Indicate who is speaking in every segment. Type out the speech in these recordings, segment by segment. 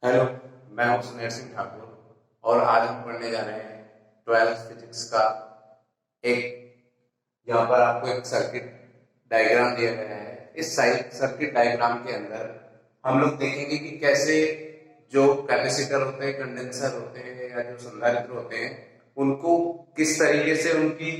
Speaker 1: Hello, मैं हूं सुनेर सिंह ठाकुर और आज हम पढ़ने जा रहे हैं 12th फिजिक्स का एक। यहाँ पर आपको एक सर्किट डायग्राम दिया गया है। इस सर्किट डायग्राम के अंदर हम लोग देखेंगे कि कैसे जो कैपेसिटर होते हैं, कंडेंसर होते हैं या जो संधारित्र होते हैं, उनको किस तरीके से उनकी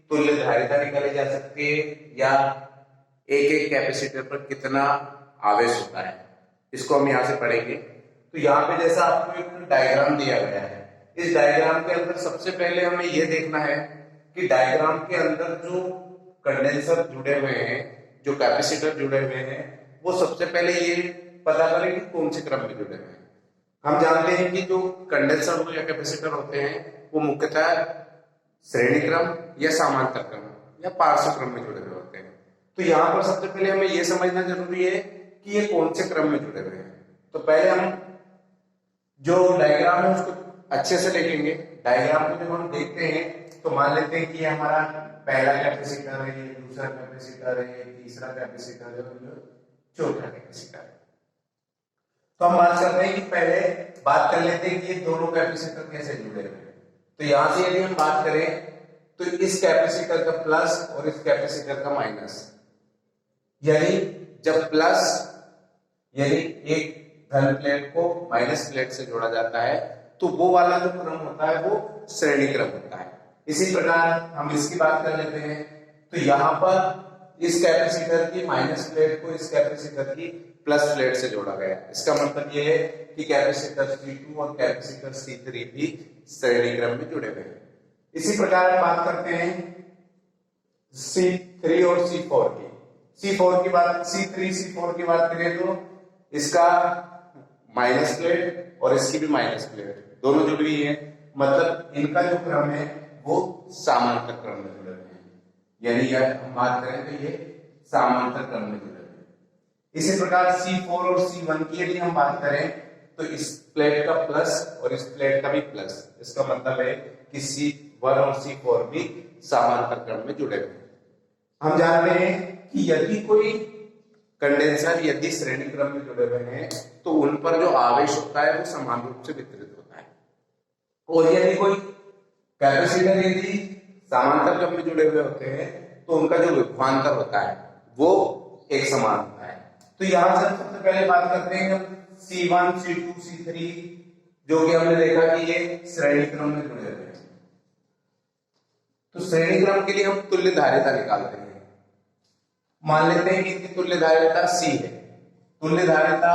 Speaker 1: तुल्य धारिता निकाली जा सकती है या एक एक कैपेसिटर पर कितना आवेश होता है, इसको हम यहाँ से पढ़ेंगे। तो यहाँ पे जैसा आपको एक डायग्राम दिया गया है, इस डायग्राम के अंदर सबसे पहले हमें यह देखना है कि डायग्राम के अंदर जो कंडेंसर जुड़े हुए हैं, जो कैपेसिटर जुड़े हुए हैं, वो सबसे पहले ये पता करें कि कौन से क्रम में जुड़े हुए हैं। हम जानते हैं कि जो कंडेंसर या कैपेसिटर होते हैं वो मुख्यतः श्रेणी क्रम या समांतर क्रम या पार्श्व क्रम में जुड़े हुए होते हैं। तो यहाँ पर सबसे पहले हमें यह समझना जरूरी है कि ये कौन से क्रम में जुड़े हुए हैं। तो पहले हम जो डायग्राम है उसको अच्छे से देखेंगे। डायग्राम को जब हम देखते हैं तो मान लेते हैं कि ये हमारा पहला कैपेसिटर है, ये दूसरा कैपेसिटर है, ये तीसरा कैपेसिटर है और ये चौथा कैपेसिटर है। तो हम बात करते हैं कि पहले बात कर लेते हैं कि ये दोनों कैपेसिटर कैसे जुड़े हुए हैं। तो यहां से यदि हम बात करें तो इस कैपेसिटर का प्लस और इस कैपेसिटर का माइनस, यानी जब प्लस यानी एक धन प्लेट को माइनस प्लेट से जोड़ा जाता है तो वो वाला जो क्रम होता है वो श्रेणी क्रम होता है। इसी प्रकार हम इसकी बात कर लेते हैं। तो यहाँ पर इस कैपेसिटर की माइनस प्लेट को इस कैपेसिटर की प्लस प्लेट से जोड़ा गया। इसका मतलब ये है कि कैपेसिटर C2 और कैपेसिटर C3 भी श्रेणी क्रम में जुड़े हुए हैं। इसी प्रकार हम बात करते हैं C3 और C4 की। C3 C4 की बात करें तो इसका माइनस प्लेट और इसकी भी माइनस प्लेट दोनों जुड़ी हुई है, मतलब इनका जो क्रम है वो समांतर क्रम में जुड़े हुए हैं। यानी यह हम बात करें तो ये समांतर क्रम में जुड़े हुए हैं। इसी प्रकार C4 और C1 की यदि हम बात करें तो इस प्लेट का प्लस और इस प्लेट का भी प्लस, इसका मतलब है कि C1 और C4 भी समांतर क्रम में जुड़े हुए हैं। हम जान रहे हैं कि यदि कोई कंडेंसर यदि श्रेणी क्रम में जुड़े हुए हैं तो उन पर जो आवेश होता है वो समान रूप से वितरित होता है, और यदि कोई कैपेसिटर यदि समांतर क्रम में जुड़े हुए होते हैं तो उनका जो विभवांतर होता है वो एक समान होता है। तो यहां से सबसे पहले बात करते हैं C1 C2 C3 जो कि हमने देखा कि ये श्रेणी क्रम में जुड़े हुए हैं। तो श्रेणी क्रम के लिए हम तुल्य धारिता निकालते हैं। मान लेते हैं कि इनकी तुल्य धारिता C है। तुल्य धारिता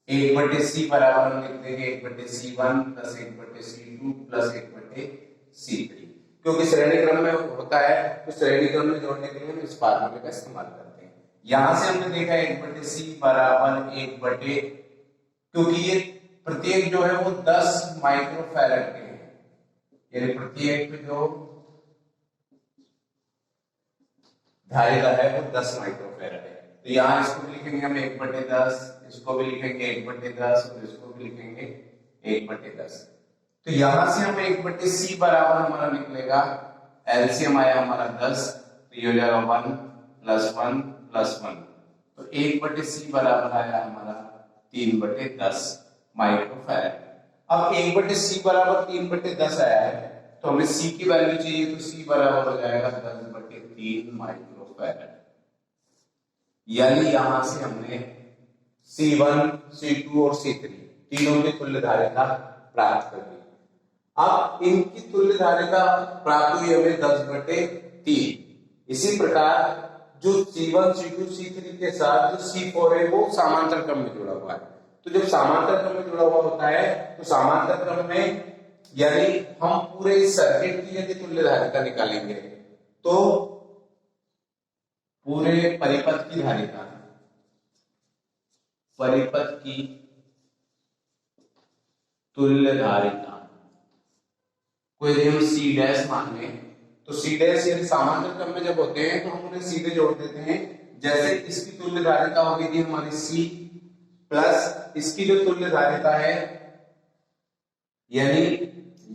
Speaker 1: 1/C बराबर हम लिख देंगे 1/C1 plus 1/C2 plus 1/C3। क्योंकि श्रेणी क्रम में होता है तो श्रेणी क्रम में जोड़ने के लिए हम इस फार्मूले का इस्तेमाल करते हैं। यहां से हमने देखा 1/C बराबर 1/, क्योंकि ये प्रत्येक जो है वो 10 माइक्रोफैरड के हैं, यानी प्रत्येक जो धारिता है वो 10 माइक्रोफैरड है। तो यहाँ इसको भी लिखेंगे हम 1/10, इसको भी लिखेंगे 1/10 और इसको भी लिखेंगे 1/10। तो यहां से हम 1/C बराबर हमारा निकलेगा, एलसीएम आया हमारा 10, तो ये हो जाएगा 1 + 1 + 1। तो 1/C बराबर आया हमारा 3/10 माइक्रोफैरड। अब 1/C बराबर 3/10 आया है तो हमें C की वैल्यू चाहिए, तो C बराबर हो जाएगा 10/3 माइक्रोफैरड। यानी यहां से हमने C1 C2 और C3 तीनों की तुल्य धारिता प्राप्त कर ली। अब इनकी तुल्य धारिता प्राप्त हुई हमें 10/3। इसी प्रकार जो C1 C2 C3 के साथ जो C4 है वो समांतर क्रम में जुड़ा हुआ है। तो जब समांतर क्रम में जुड़ा हुआ होता है तो समांतर क्रम में यदि हम पूरे सर्किट की यदि तुल्य धारिता निकालेंगे तो पूरे परिपथ की धारिता, परिपथ की तुल्य धारिता को यदि हम C डैश मान लें तो C डैश यदि समांतर क्रम में जब होते हैं तो हम उन्हें सीधे जोड़ देते हैं। जैसे इसकी तुल्य धारिता होगी थी हमारी C प्लस इसकी जो तुल्य धारिता है, यानी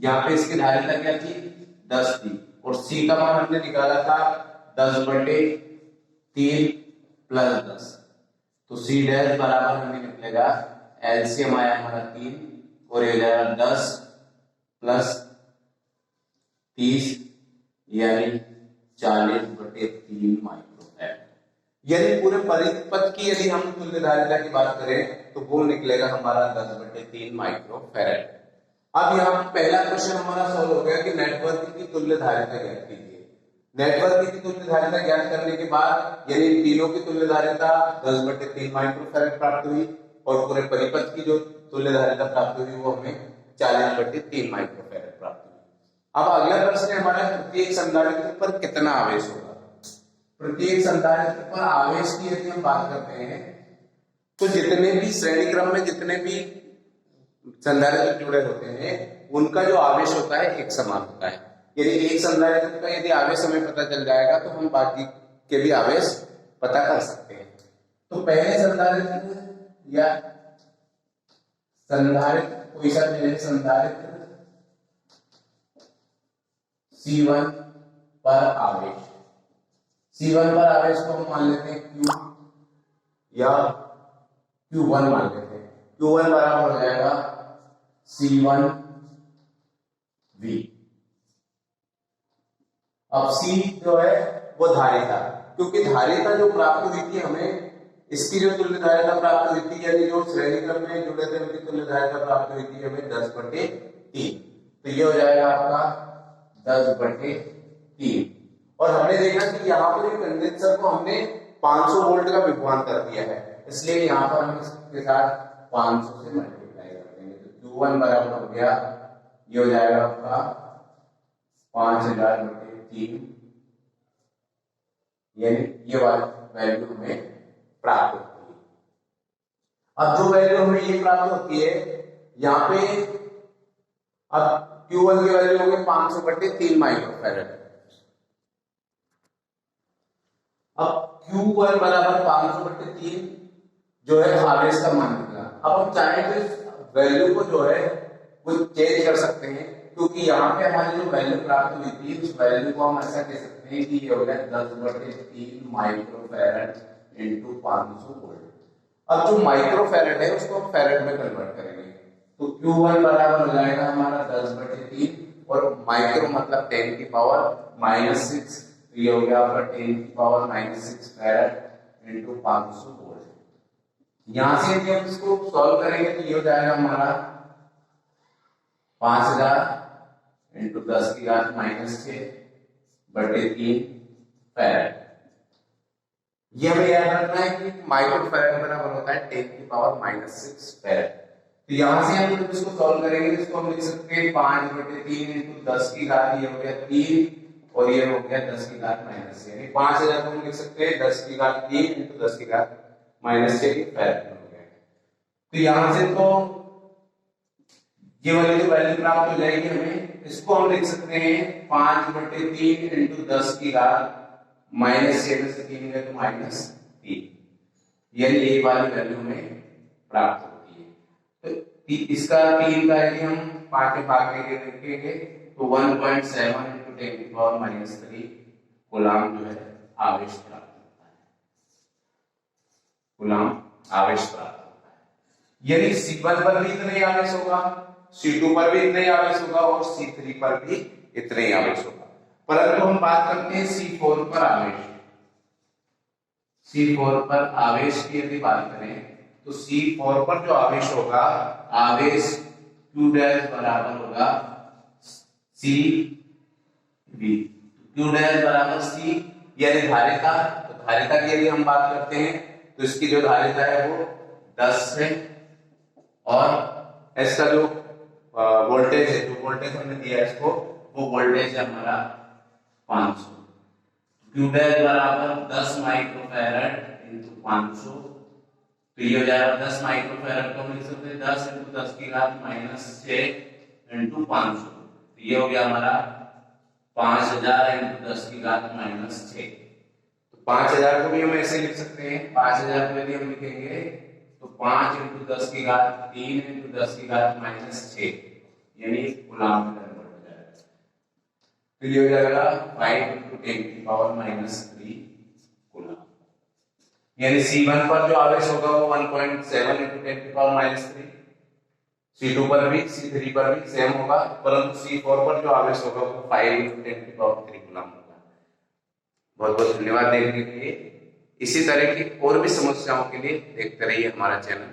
Speaker 1: यहाँ पे इसकी धारिता क्या थी 10 थी और C का मान हमने निकाला था 10/3 प्लस 10। तो सी डैश बराबर हमें निकलेगा, एलसीएम आया हमारा 3 और ये हो जाएगा 10 प्लस 30 यानी 40/3 माइक्रोफैराड। यानी पूरे परिपथ की यदि हम तुल्यधारिता की बात करें तो वो निकलेगा हमारा 10/3 माइक्रोफैराड। अब यहाँ पहला क्वेश्चन हमारा सॉल्व हो गया कि नेटवर्क की तुल्यधारिता ज्ञात कीजिए। नेटवर्क की तुल्यधारिता ज्ञात करने के बाद यानी तीनों की तुल्यधारिता 10/3 माइक्रोफैराड प्राप्त हुई और पूरे परिपथ की जो तुल्यधारिता प्राप्त हुई वो हमें 40/3 माइक्रोफैराड प्राप्त हुई। अब अगला प्रश्न है हमारा, प्रत्येक संधारित्र पर कितना आवेश होगा। प्रत्येक संधारित्र पर आवेश की यदि हम बात करते हैं तो जितने भी श्रेणी क्रम में जितने भी संधारित्र जुड़े होते हैं उनका जो आवेश होता है एक समान होता है। यदि एक संधारित्र का यदि आवेश हमें पता चल जाएगा तो हम बाकी के भी आवेश पता कर सकते हैं। तो पहले संधारित्र या संधारित्र कोई सा पहले संधारित्र C1 पर आवेश, C1 पर आवेश को हम मान लेते हैं Q या Q1 मान लेते हैं। Q1 बराबर हो जाएगा C1 V। अब C जो है वो धारिता, क्योंकि धारिता जो प्राप्त हुई थी हमें, इसकी जो तुल्यधारिता प्राप्त हुई थी यानी जो श्रेणी क्रम में जुड़े थे उनकी तुल्यधारिता प्राप्त हुई थी हमें 10/3। तो ये हो जाएगा आपका 10/3। और हमने देखा कि यहाँ पर कंडेंसर को हमने 500 वोल्ट का विभवांतर दिया है, इसलिए यहाँ पर हम इसके साथ 500 से मल्टीप्लाई कर देंगे। तो Q1 बराबर हो गया, ये हो जाएगा आपका 5000/3 यानी ये वाली वैल्यू हमें प्राप्त होती है। अब जो वैल्यू हमें ये प्राप्त होती है यहाँ पे, अब Q1 की वैल्यू होगी 500/3 माइक्रोफैराड। अब Q1 बराबर 500/3 जो है आवेश का मान निकला। अब हम चाहें तो इस वैल्यू को जो है वो चेंज कर सकते हैं, क्योंकि यहाँ पे हमारी जो वैल्यू प्राप्त हुई थी उस वैल्यू को हम ऐसा कह सकते हैं कि ये हो गया 10/3 माइक्रोफैराड इंटू 500 वोल्ट। अब जो माइक्रोफैराड है उसको हम फैराड में कन्वर्ट करेंगे, तो Q1 बराबर हो जाएगा हमारा 10/3 और माइक्रो मतलब 10 की पावर -6, तो ये हो गया आपका 10 की पावर -6 फैराड इंटू 500 वोल्ट। यहां से यदि हम इसको सॉल्व करेंगे तो ये हो जाएगा हमारा 5000 इंटू 10 की घात -6/3 फैराड। ये हमें याद रखना है कि माइक्रोफैराड बराबर होता है 10 की पावर -6 फैराड। तो यहां से हम जब इसको सॉल्व करेंगे तो इसको हम लिख सकते हैं 5/3 इंटू 10 की घात, ये हो गया 3 और ये हो गया 10 की घात -6, यानी 5000 को हम लिख सकते हैं 10 की घात 3 इंटू 10 की घात -6 फैराड हो गया। तो यहां से तो ये वाली जो वैल्यू प्राप्त हो जाएगी हमें, इसको हम लिख सकते हैं 5/3 इंटू 10 की घात -6 में से 3 गए तो -3, यानी ये वाली वैल्यू हमें प्राप्त होती है। तो इसका 3 का यदि हम 5 के भाग करके लिखेंगे तो 1.7 इंटू 10 की पावर -3 कूलाम जो है आवेश प्राप्त होता है। कूलाम आवेश प्राप्त होता है। यदि C1 पर भी इतना ही आवेश होगा, C2 पर भी इतना ही आवेश होगा और C3 पर भी इतना ही आवेश होगा। परंतु हम बात करते हैं C4 पर आवेश। C4 पर आवेश की यदि बात करें तो C4 पर जो आवेश होगा, आवेश Q डैश बराबर होगा CV। Q डैश बराबर C यानी धारिता। तो धारिता की यदि हम बात करते हैं तो इसकी जो धारिता है वो 10 है और इसका जो वोल्टेज है, जो वोल्टेज हमने दिया है इसको, वो वोल्टेज है हमारा 500। Q डैश बराबर 10 माइक्रोफैराड इंटू 500, तो ये हो जाएगा 10 माइक्रोफैराड को हम लिख सकते हैं 10 इंटू 10 की घात -6 इंटू 500, तो ये हो गया हमारा 5000 इंटू 10 की घात -6। तो 5000 को भी हम ऐसे लिख सकते हैं, 5000 को यदि हम लिखेंगे तो 5 इंटू 10 की घात 3 इंटू 10 की घात -6 यानी कूलाम में कन्वर्ट हो जाएगा। तो ये हो जाएगा 5 इंटू 10 की पावर -3 कूलाम। यानी C1 पर जो आवेश होगा वो 1.7 × 10⁻³ C2 पर भी C3 पर भी सेम होगा, परंतु C4 पर जो आवेश होगा वो 5 × 10⁻³ कूलम होगा। बहुत बहुत धन्यवाद देखने के लिए। इसी तरह की और भी समस्याओं के लिए देखते रहिए हमारा चैनल।